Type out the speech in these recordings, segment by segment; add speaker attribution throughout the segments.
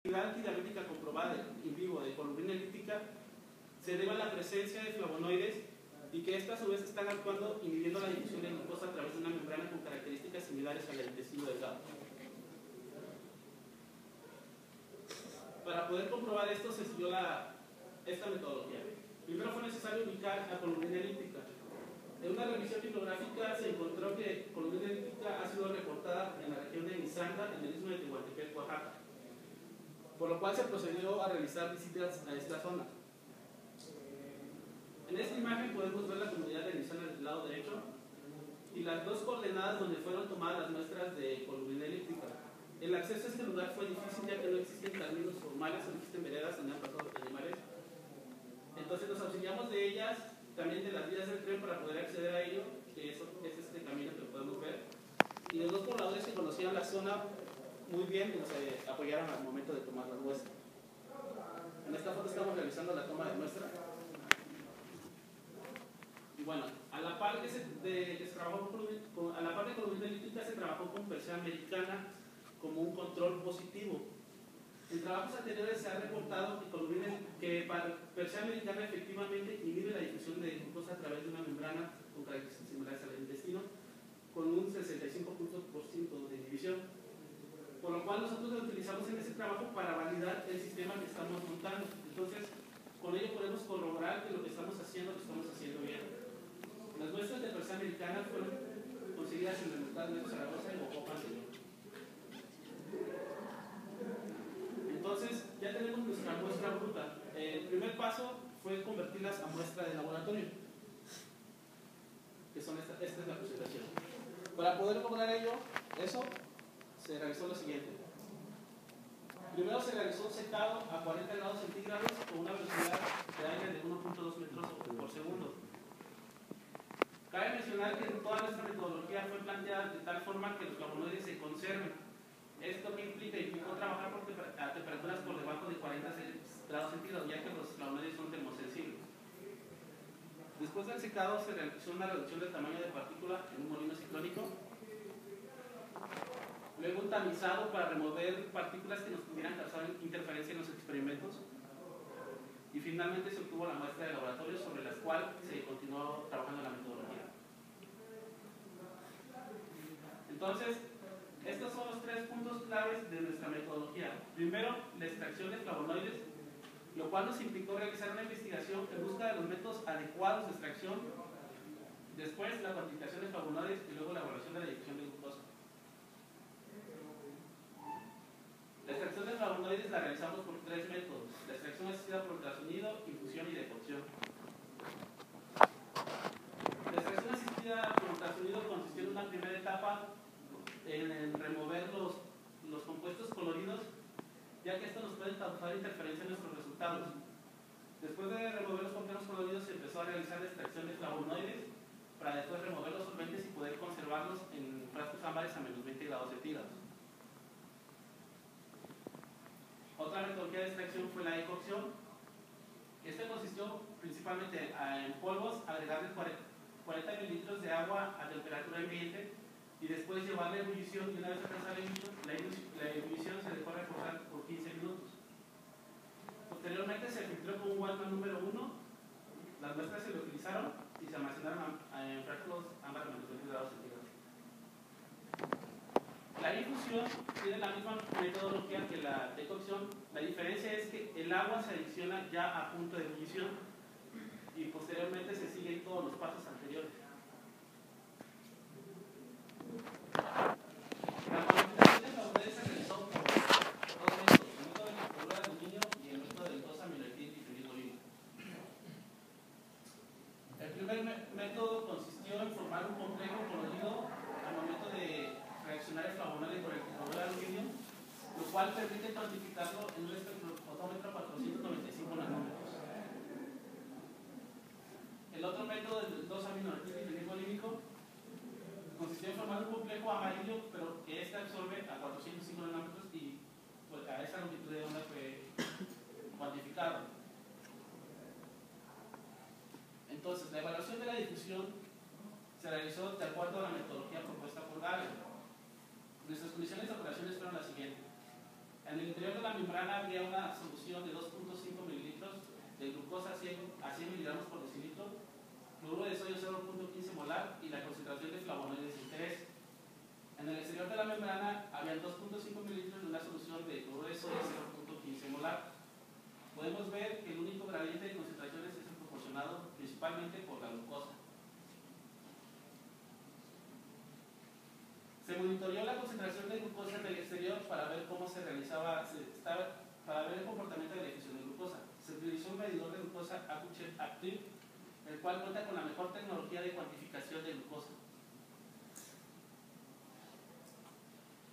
Speaker 1: actividad antidiabética comprobada in vivo de columna elíptica se debe a la presencia de flavonoides y que estas a su vez están actuando inhibiendo la difusión de glucosa a través de una membrana con características similares a la del intestino delgado. Para poder comprobar esto se siguió esta metodología. Primero fue necesario ubicar a columna elíptica. En una revisión bibliográfica se encontró que columna elíptica ha sido reportada en la región de Misanga, en el istmo de Tehuantepec, Oaxaca, por lo cual se procedió a realizar visitas a esta zona. En esta imagen podemos ver la comunidad de Misanga del lado derecho y las dos coordenadas donde fueron tomadas las muestras de columna elíptica. El acceso a este lugar fue difícil ya que no existen caminos formales, no existen veredas donde han pasado los animales. Entonces nos auxiliamos de ellas, también de las vías del tren para poder acceder a ello, que es este camino que podemos ver. Y los dos pobladores que conocían la zona muy bien nos apoyaron al momento de tomar la muestra. En esta foto estamos realizando la toma de muestra. Y bueno, a la par de columna elíptica se trabajó con Persea americana como un control positivo. En trabajos anteriores se ha reportado que Persea americana efectivamente inhibe la difusión de glucosa a través de una membrana con características similares al intestino, con un 65% de inhibición, por lo cual nosotros lo utilizamos en ese trabajo para validar el sistema que estamos montando. Entonces, con ello podemos corroborar que lo que estamos haciendo lo estamos haciendo bien. Las muestras de Persea americana fueron conseguidas en la Universidad de Zaragoza y Oaxaca anterior. Entonces, ya tenemos nuestra muestra bruta. El primer paso fue convertirlas a muestra de laboratorio, que son esta es la presentación. Para poder lograr eso se realizó lo siguiente. Primero se realizó un secado a 40 grados centígrados con una velocidad de aire de 1.2 metros por segundo. Cabe mencionar que toda nuestra metodología fue planteada de tal forma que los flavonoides se conserven. Esto que implicó trabajar a temperaturas por debajo de 40 grados centígrados, ya que los flavonoides son termosensibles. Después del secado se realizó una reducción del tamaño de partícula en un molino ciclónico. Luego un tamizado para remover partículas que nos pudieran causar interferencia en los experimentos. Y finalmente se obtuvo la muestra de laboratorio sobre la cual se continuó trabajando la metodología. Entonces, estos son los tres puntos claves de nuestra metodología. Primero, la extracción de flavonoides, lo cual nos implicó realizar una investigación en busca de los métodos adecuados de extracción. Después, la cuantificación de flavonoides y luego la evaluación de la difusión de glucosa. La extracción de flavonoides la realizamos por tres métodos: la extracción asistida por ultrasonido, infusión y decocción. La extracción asistida por ultrasonido consistió en una primera etapa en remover los compuestos coloridos, ya que esto nos puede causar interferencia en nuestros resultados. Después de remover los compuestos coloridos se empezó a realizar la extracción de flavonoides para después remover los solventes y poder conservarlos en frascos ámbares a menos 20 grados centígrados. Otra metodología de extracción fue la decocción. Este consistió principalmente en polvos, agregarle 40 mililitros de agua a temperatura ambiente y después llevarle a ebullición, y una vez alcanzada la ebullición se dejó reposar por 15 minutos. Posteriormente se filtró con un Waldman número 1, las muestras se reutilizaron y se almacenaron en frascos ámbar a menos 20 grados centígrados. La infusión tiene la misma metodología que la decocción. La diferencia es que el agua se adiciona ya a punto de ebullición y posteriormente se siguen todos los pasos anteriores. La cuantificación de flavonoides se realizó por dos métodos: el método de la cloruro de aluminio y el método del 2-aminoetil difenilbolínico. El primer método consistió en formar un complejo colorido al momento de reaccionar el flavonoide con el cloruro de aluminio, lo cual permite cuantificarlo en un espectrofotómetro a 495 nanómetros. El otro método del 2-aminoetil difenilbolínico consistió en formar un complejo amarillo, pero que este absorbe a 405 nanómetros y pues, a esa longitud de onda fue cuantificado. Entonces, la evaluación de la difusión se realizó de acuerdo a la metodología propuesta por Gale. Nuestras condiciones de operaciones fueron las siguientes. En el interior de la la membrana habría una solución de 2.5 mililitros de glucosa a 100 miligramos por decilitro, cloruro de sodio 0.15 molar y la concentración de flavonoides de interés. En el exterior de la membrana había 2.5 mililitros de una solución de cloruro de sodio 0.15 molar. Podemos ver que el único gradiente de concentraciones es el proporcionado principalmente por la glucosa. Se monitoreó la concentración de glucosa en el exterior para ver cómo se realizaba, para ver el comportamiento de la difusión de glucosa. Se utilizó un medidor de glucosa Accu-Chek Active, el cual cuenta con la mejor tecnología de cuantificación de glucosa.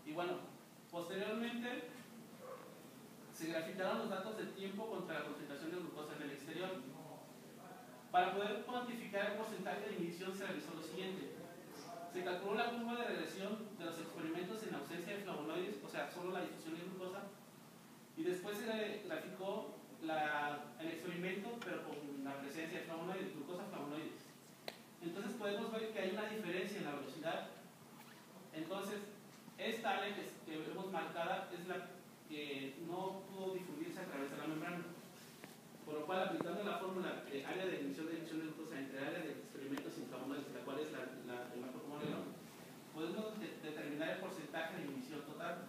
Speaker 1: Y bueno, posteriormente se graficaron los datos de tiempo contra la concentración de glucosa en el exterior. Para poder cuantificar el porcentaje de inhibición se realizó lo siguiente. Se calculó la curva de regresión de los experimentos en ausencia de flavonoides, o sea, solo la difusión de glucosa, y después se graficó el experimento, pero con la presencia de flavonoides, glucosa flavonoides. Entonces podemos ver que hay una diferencia en la velocidad. Entonces, esta área que vemos marcada es la que no pudo difundirse a través de la membrana. Por lo cual, aplicando la fórmula de área de emisión de glucosa entre área de experimentos sin flavonoides, la cual es el macromodelo, podemos determinar el porcentaje de inhibición total.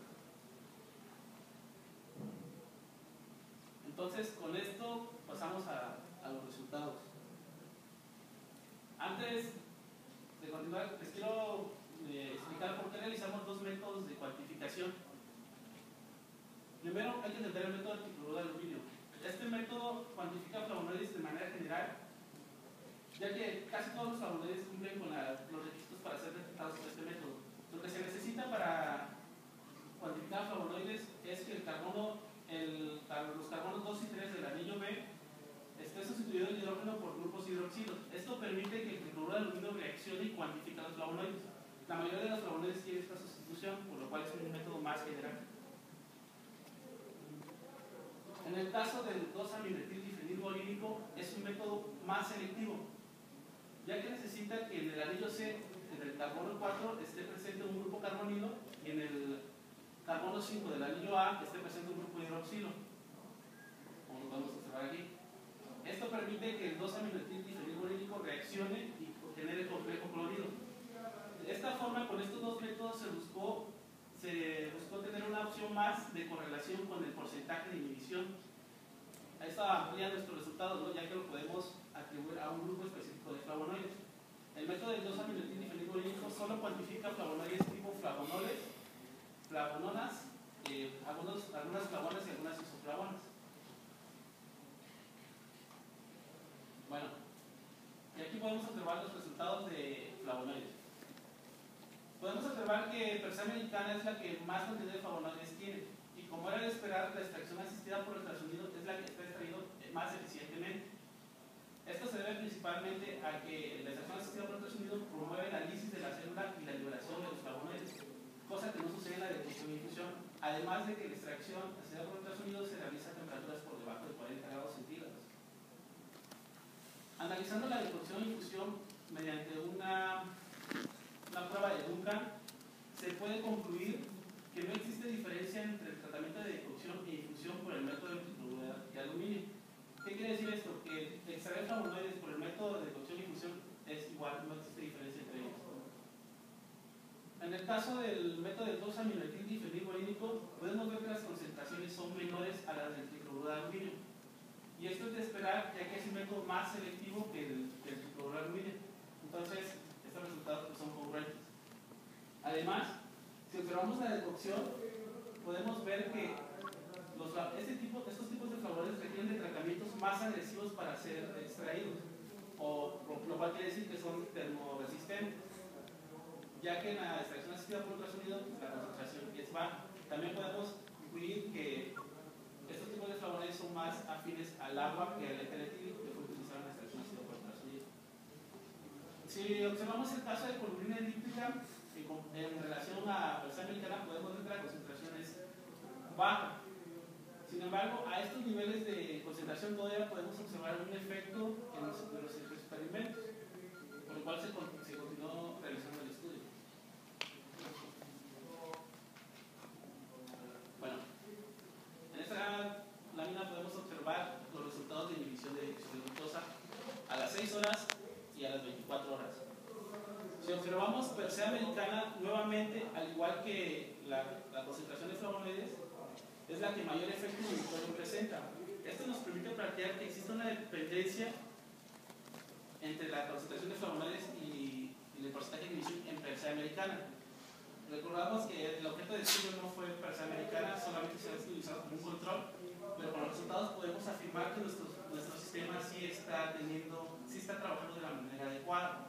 Speaker 1: Entonces, con esto pasamos a los resultados. Antes de continuar, les quiero explicar por qué realizamos dos métodos de cuantificación. Primero, hay que entender el método del tricloruro de aluminio. Este método cuantifica flavonoides de manera general, ya que casi todos los flavonoides cumplen con los requisitos para ser detectados por este método. Lo que se necesita para cuantificar flavonoides es que los carbonos 2 y 3 del anillo B esté sustituido el hidrógeno por grupos hidroxilos. Esto permite que el tricloruro de aluminio reaccione y cuantifique los flavonoides. La mayoría de los flavonoides tiene esta sustitución, por lo cual es un método más general. En el caso del 2-aminodifenilbolínico es un método más selectivo, ya que necesita que en el anillo C, en el carbono 4, esté presente un grupo carbonilo y en el carbono 5 del anillo A esté presente un grupo hidroxilo, como lo podemos observar aquí. Esto permite que el 2-aminodifenilbolínico reaccione y genere complejo cloruro. De esta forma, con estos dos métodos se buscó tener una opción más de correlación con el porcentaje de inhibición. Esto amplía nuestros resultados, ¿no? Ya que lo podemos atribuir a un grupo específico de flavonoides. El método del 2-aminodifenilbolínico solo cuantifica flavonoides tipo flavonoles, flavononas, algunas flavonas y algunas isoflavonas. Bueno, y aquí podemos observar los resultados de flavonoides. Podemos observar que Persea americana es la que más cantidad de flavonoides tiene, y como era de esperar, la extracción asistida por ultrasonido es la que está extraído más eficientemente. Esto se debe principalmente a que la extracción asistida por ultrasonido promueve la lisis de la célula y la liberación de los flavonoides, cosa que no sucede en la defusión y infusión, además de que la extracción asistida por ultrasonido se realiza a temperaturas por debajo de 40 grados centígrados. Analizando la defusión y infusión mediante una prueba de Duncan, se puede concluir que no existe diferencia entre el tratamiento de decocción e infusión por el método del tricloruro de aluminio. ¿Qué quiere decir esto? Que extraer flavonoides por el método de decocción y infusión es igual, no existe diferencia entre ellos. En el caso del método del 2-aminodifenilbolínico, podemos ver que las concentraciones son menores a las del tricloruro de aluminio. Y esto es de esperar, ya que es un método más selectivo que el tricloruro de aluminio. Entonces, estos resultados son congruentes. Además, si observamos la decocción, podemos ver que estos tipos de flavonoides requieren de tratamientos más agresivos para ser extraídos, lo cual quiere decir que son termoresistentes, ya que en la extracción asistida por ultrasonido la concentración es baja. También podemos concluir que estos tipos de flavonoides son más afines al agua que al éter etílico que fue utilizado en la extracción asistida por ultrasonido. Si observamos el caso de columina elíptica, en relación a Persea americana, podemos ver que la concentración es baja. Sin embargo, a estos niveles de concentración todavía podemos observar un efecto en los experimentos, por lo cual se continuó realizando el estudio. Bueno, en igual que la concentración de flavonoides, es la que mayor efecto inhibitorio presenta. Esto nos permite plantear que existe una dependencia entre la concentración de flavonoides y el porcentaje de inhibición en Persea americana. Recordamos que el objeto de estudio no fue Persea americana, solamente se ha utilizado como un control, pero con los resultados podemos afirmar que nuestro sistema sí está trabajando de la manera adecuada.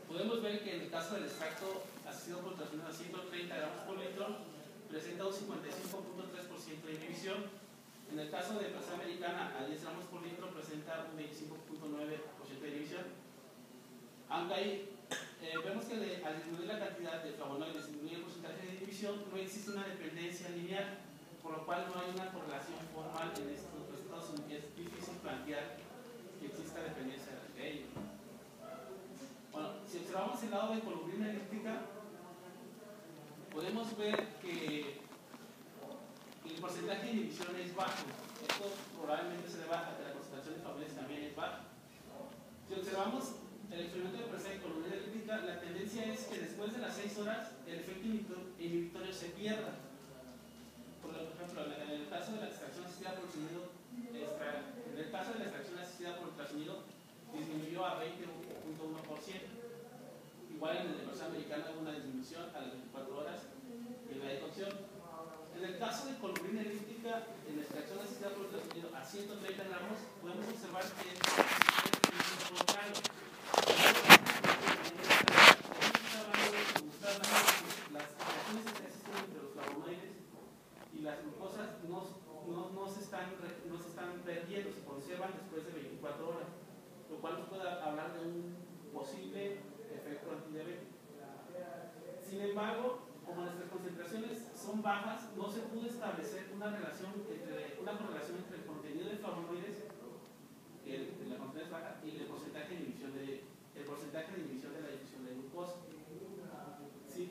Speaker 1: Podemos ver que en el caso del extracto asistido por ultrasonido a 130 gramos por litro presenta un 55.3% de inhibición. En el caso de Persea americana a 10 gramos por litro presenta un 25.9% de inhibición. Aunque ahí vemos que al disminuir la cantidad de flavonoides, disminuye el porcentaje de inhibición, no existe una dependencia lineal, por lo cual no hay una correlación formal en estos resultados. Es difícil plantear que exista dependencia de ellos. Bueno, si observamos el lado de colubrina elíptica, podemos ver que el porcentaje de inhibición es bajo. Esto probablemente se deba a que la concentración de flavonoides también es baja. Si observamos el experimento de Persea y colubrina elíptica, la tendencia es que después de las 6 horas el efecto inhibitorio se pierda. Por ejemplo, en el caso de la extracción asistida por ultrasonido, disminuyó a 20.1%. Igual en el de Persea americana hubo una disminución a las 24 horas en la decocción. En el caso de colubrina elíptica, en la extracción asistida por ultrasonido a 130 gramos, podemos observar que es lo contrario. Las reacciones que existen entre los flavonoides y las glucosas no se están perdiendo, se conservan después de 24 horas, lo cual nos puede hablar de un posible efecto antidiabético. Sin embargo, como nuestras concentraciones son bajas, no se pudo establecer una correlación entre el contenido de flavonoides, que la concentración es baja, y el porcentaje de inhibición de la difusión de glucosa. ¿Sí?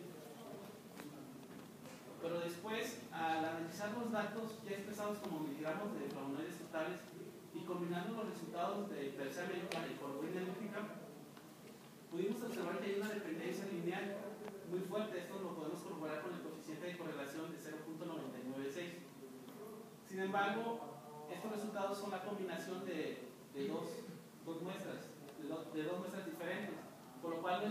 Speaker 1: Pero después, al analizar los datos ya expresados como miligramos de flavonoides totales y combinando los resultados de Persea americana y colubrina elíptica, pudimos observar que hay una dependencia lineal muy fuerte. Esto lo podemos corroborar con el coeficiente de correlación de 0.996. Sin embargo, estos resultados son la combinación de dos muestras diferentes, por lo cual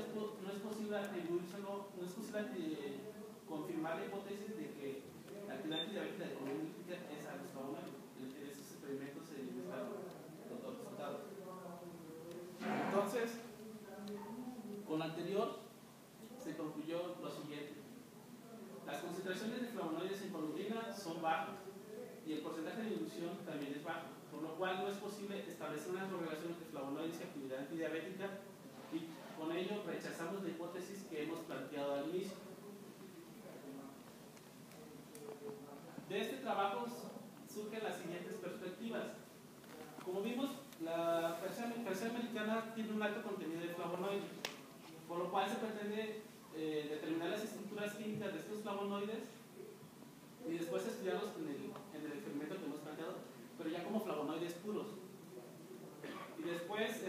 Speaker 1: no es posible atribuírselo, no es posible confirmar la hipótesis de que la actividad antidiabética de colubrina elíptica es a los flavonoides. En esos experimentos se demostraron los resultados. Entonces, con lo anterior se concluyó lo siguiente: las concentraciones de flavonoides en colubrina son bajas y el porcentaje de dilución también es bajo, por lo cual no es posible establecer una correlación entre flavonoides y actividad antidiabética, y con ello rechazamos la hipótesis que hemos planteado al inicio. De este trabajo surgen las siguientes perspectivas. Como vimos, la Persea americana tiene un alto contenido de flavonoides, por lo cual se pretende determinar las estructuras químicas de estos flavonoides y después estudiarlos en el experimento que hemos planteado, pero ya como flavonoides puros. Y después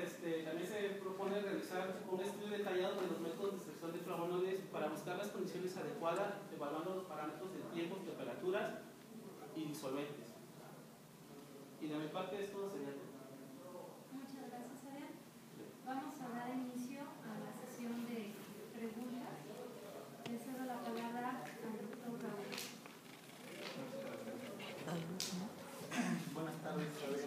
Speaker 1: también se propone realizar un estudio detallado de los métodos de extracción de flavonoides para buscar las condiciones adecuadas, evaluando los parámetros de tiempos, temperaturas y disolventes. Y de mi parte esto sería todo.
Speaker 2: Muchas gracias, Adrián. Vamos a dar inicio a la sesión de preguntas. Le cedo la palabra al doctor Raúl.
Speaker 3: Buenas tardes, Isabel.